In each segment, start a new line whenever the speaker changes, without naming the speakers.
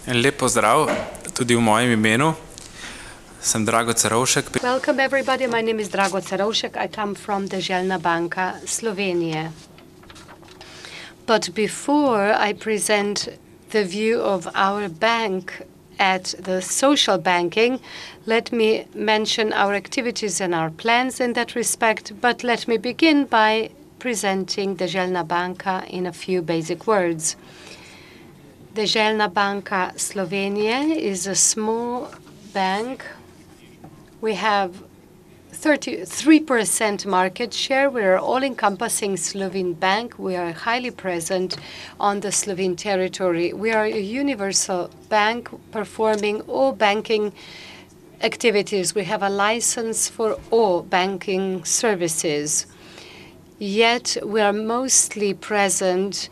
Lep pozdrav tudi v mojem imenu. Sem Drago Cerovšek.
Welcome everybody, my name is Drago Cerovšek. I come from Deželna banka, Slovenia. But before I present the view of our bank at the social banking, let me mention our activities and our plans in that respect, but let me begin by presenting Deželna banka in a few basic words. Deželna banka Slovenia is a small bank. We have 33% market share. We are all-encompassing Slovene bank. We are highly present on the Slovene territory. We are a universal bank performing all banking activities. We have a license for all banking services. Yet we are mostly present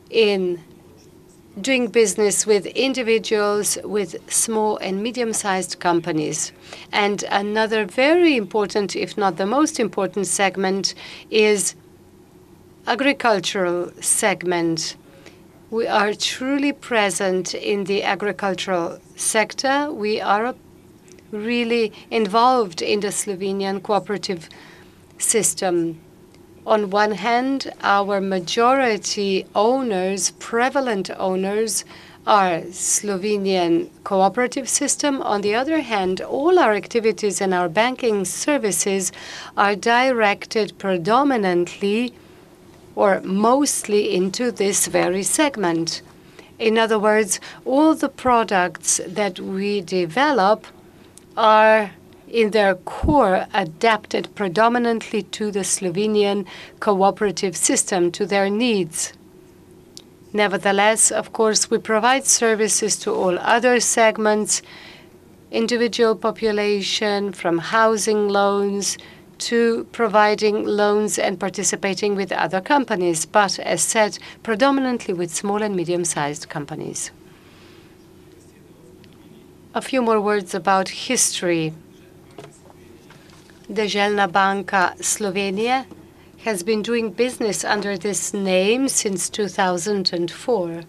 in doing business with individuals, with small and medium-sized companies. And another very important, if not the most important segment, is agricultural segment. We are truly present in the agricultural sector. We are really involved in the Slovenian cooperative system. On one hand, our majority owners, prevalent owners, are Slovenian cooperative system. On the other hand, all our activities and our banking services are directed predominantly or mostly into this very segment. In other words, all the products that we develop are in their core adapted predominantly to the Slovenian cooperative system, to their needs. Nevertheless, of course, we provide services to all other segments, individual population, from housing loans to providing loans and participating with other companies, but as said, predominantly with small and medium-sized companies. A few more words about history. Deželna banka Slovenia has been doing business under this name since 2004,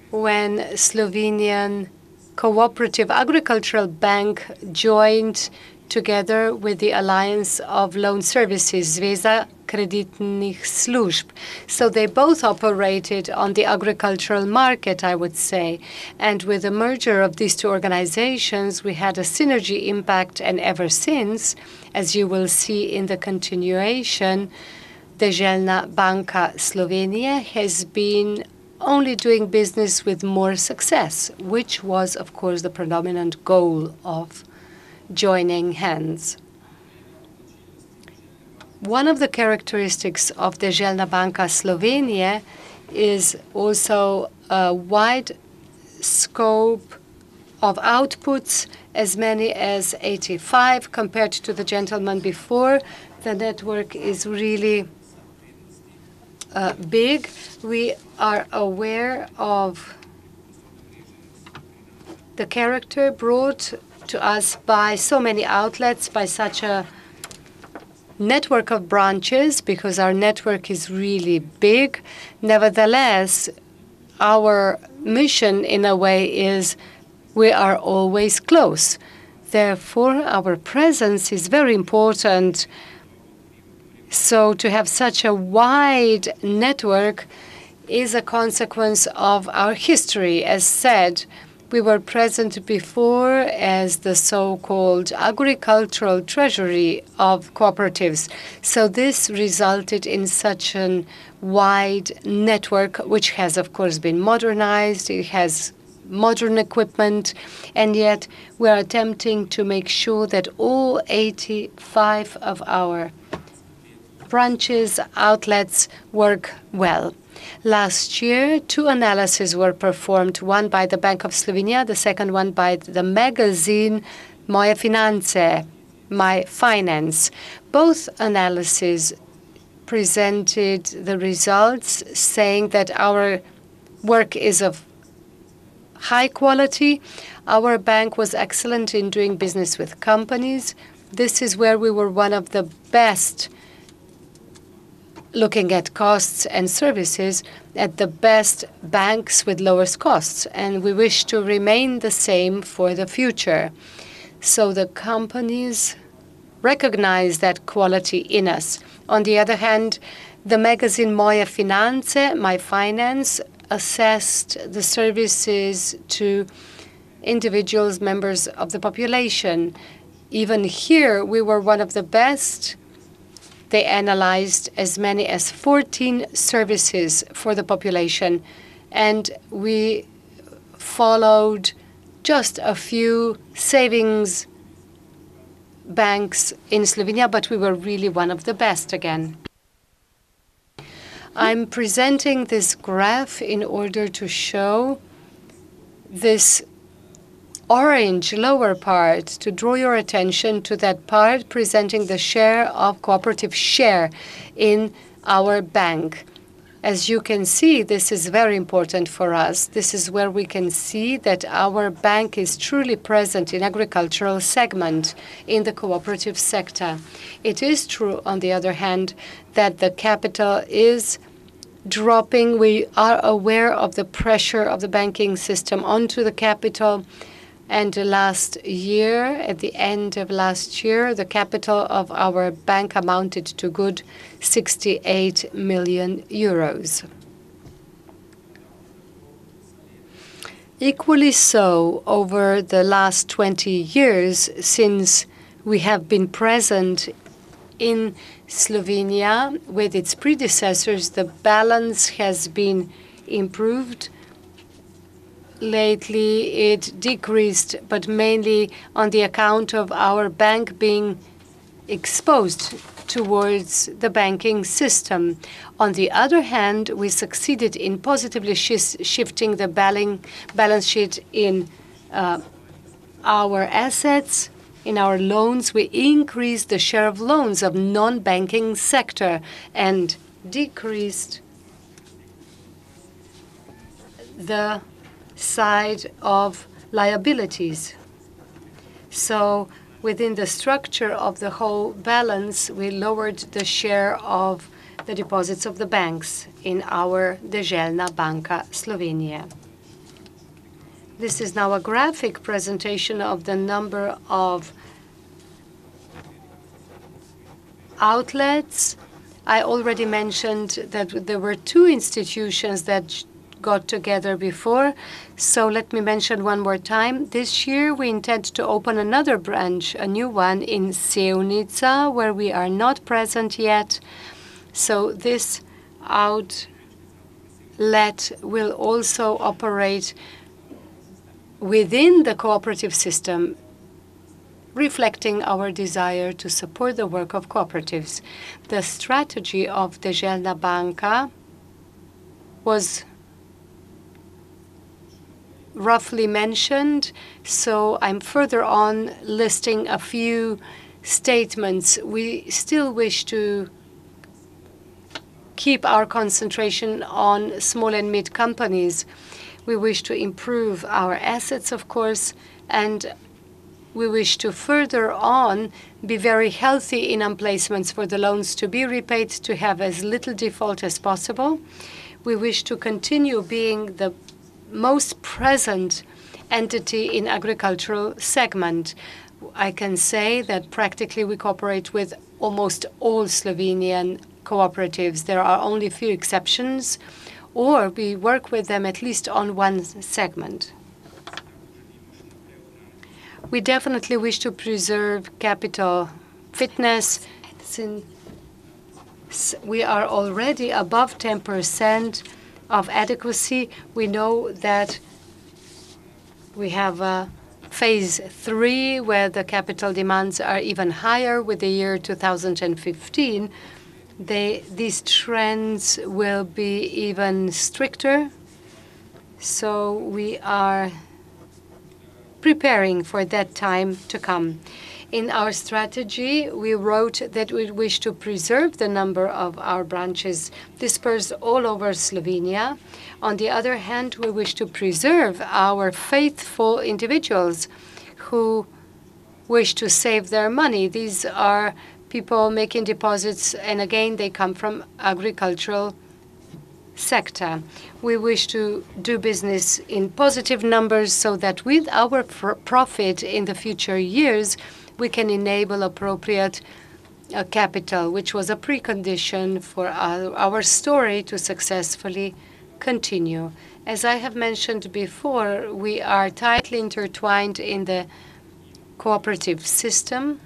when Slovenian Cooperative Agricultural Bank joined together with the Alliance of Loan Services, Zveza kreditnih služb. So they both operated on the agricultural market, I would say. And with the merger of these two organizations, we had a synergy impact, and ever since, as you will see in the continuation, Deželna banka Slovenia has been only doing business with more success, which was, of course, the predominant goal of joining hands. One of the characteristics of Deželna banka Slovenia is also a wide scope of outputs, as many as 85 compared to the gentleman before. The network is really big. We are aware of the character brought to us by so many outlets, by such a network of branches, because our network is really big. Nevertheless, our mission, in a way, is we are always close. Therefore, our presence is very important. So to have such a wide network is a consequence of our history. As said, we were present before as the so-called agricultural treasury of cooperatives. So this resulted in such a wide network, which has, of course, been modernized. It has modern equipment, and yet we are attempting to make sure that all 85 of our branches, outlets work well. Last year, two analyses were performed, one by the Bank of Slovenia, the second one by the magazine Moje Finance, My Finance. Both analyses presented the results, saying that our work is of high quality. Our bank was excellent in doing business with companies. This is where we were one of the best looking at costs and services at the best banks with lowest costs, and we wish to remain the same for the future. So the companies recognize that quality in us. On the other hand, the magazine Moje Finance, My Finance, assessed the services to individuals, members of the population. Even here, we were one of the best. They analyzed as many as 14 services for the population, and we followed just a few savings banks in Slovenia, but we were really one of the best again. I'm presenting this graph in order to show this orange lower part, to draw your attention to that part presenting the share of cooperative share in our bank. As you can see, this is very important for us. This is where we can see that our bank is truly present in agricultural segment in the cooperative sector. It is true, on the other hand, that the capital is dropping. We are aware of the pressure of the banking system onto the capital. And last year, at the end of last year, the capital of our bank amounted to good 68 million euros. Equally so, over the last 20 years, since we have been present in Slovenia with its predecessors, the balance has been improved. Lately, it decreased, but mainly on the account of our bank being exposed towards the banking system. On the other hand, we succeeded in positively shifting the balance sheet in our assets. In our loans, we increased the share of loans of non-banking sector and decreased the side of liabilities. So within the structure of the whole balance, we lowered the share of the deposits of the banks in our Deželna Banka Slovenia. This is now a graphic presentation of the number of outlets. I already mentioned that there were two institutions that got together before, so let me mention one more time. This year we intend to open another branch, a new one in Sevnica, where we are not present yet. So this outlet will also operate within the cooperative system, reflecting our desire to support the work of cooperatives. The strategy of Deželna Banka was roughly mentioned, so I'm further on listing a few statements. We still wish to keep our concentration on small and mid companies. We wish to improve our assets, of course, and we wish to further on be very healthy in emplacements for the loans to be repaid, to have as little default as possible. We wish to continue being the most present entity in agricultural segment. I can say that practically we cooperate with almost all Slovenian cooperatives. There are only a few exceptions, or we work with them at least on one segment. We definitely wish to preserve capital fitness. We are already above 10% of adequacy. We know that we have phase 3 where the capital demands are even higher with the year 2015. These trends will be even stricter. So we are preparing for that time to come. In our strategy, we wrote that we wish to preserve the number of our branches dispersed all over Slovenia. On the other hand, we wish to preserve our faithful individuals who wish to save their money. These are people making deposits, and again, they come from agricultural sector. We wish to do business in positive numbers so that with our profit in the future years, we can enable appropriate capital, which was a precondition for our story to successfully continue. As I have mentioned before, we are tightly intertwined in the cooperative system,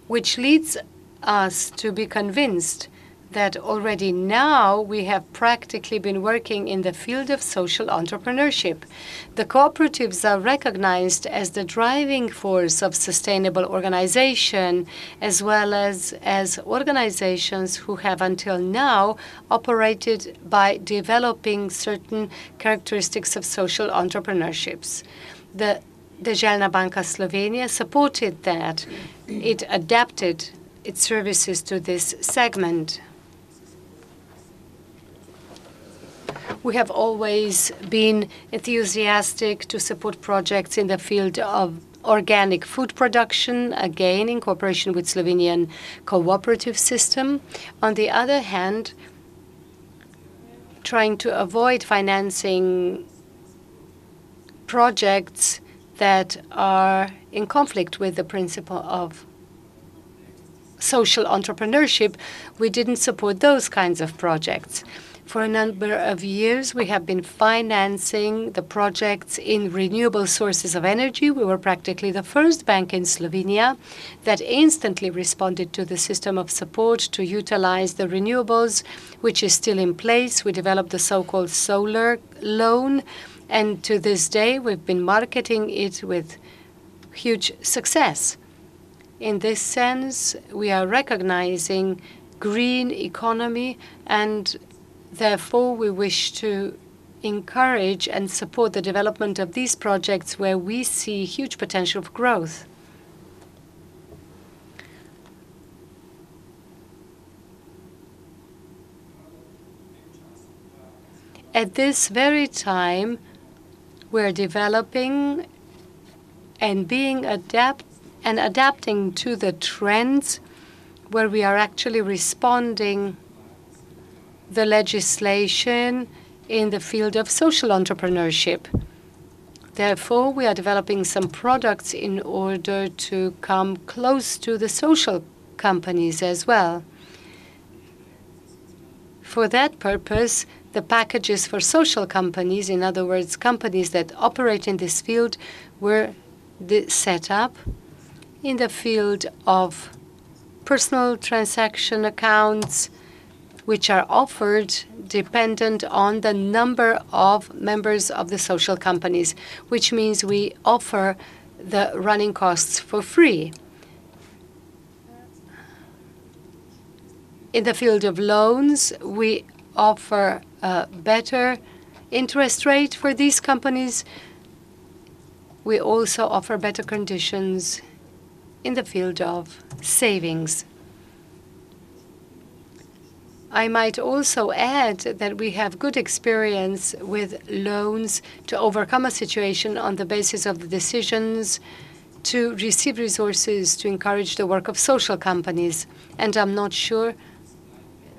which leads us to be convinced that already now we have practically been working in the field of social entrepreneurship. The cooperatives are recognized as the driving force of sustainable organization, as well as organizations who have until now operated by developing certain characteristics of social entrepreneurships. The Deželna Banka Slovenia supported that. It adapted its services to this segment. We have always been enthusiastic to support projects in the field of organic food production, again in cooperation with Slovenian cooperative system. On the other hand, trying to avoid financing projects that are in conflict with the principle of social entrepreneurship, we didn't support those kinds of projects. For a number of years, we have been financing the projects in renewable sources of energy. We were practically the first bank in Slovenia that instantly responded to the system of support to utilize the renewables, which is still in place. We developed the so-called solar loan, and to this day, we've been marketing it with huge success. In this sense, we are recognizing green economy, and therefore we wish to encourage and support the development of these projects where we see huge potential for growth. At this very time, we're developing and being adapting to the trends where we are actually responding the legislation in the field of social entrepreneurship. Therefore, we are developing some products in order to come close to the social companies as well. For that purpose, the packages for social companies, in other words, companies that operate in this field, were set up in the field of personal transaction accounts, which are offered dependent on the number of members of the social companies, which means we offer the running costs for free. In the field of loans, we offer a better interest rate for these companies. We also offer better conditions in the field of savings. I might also add that we have good experience with loans to overcome a situation on the basis of the decisions to receive resources to encourage the work of social companies. And I'm not sure,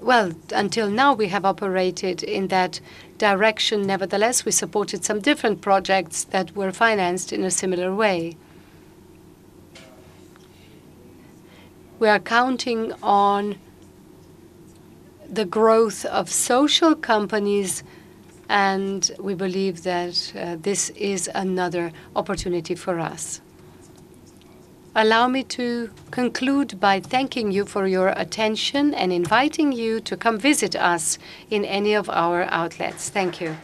well, until now we have operated in that direction. Nevertheless, we supported some different projects that were financed in a similar way. We are counting on the growth of social companies, and we believe that this is another opportunity for us. Allow me to conclude by thanking you for your attention and inviting you to come visit us in any of our outlets. Thank you.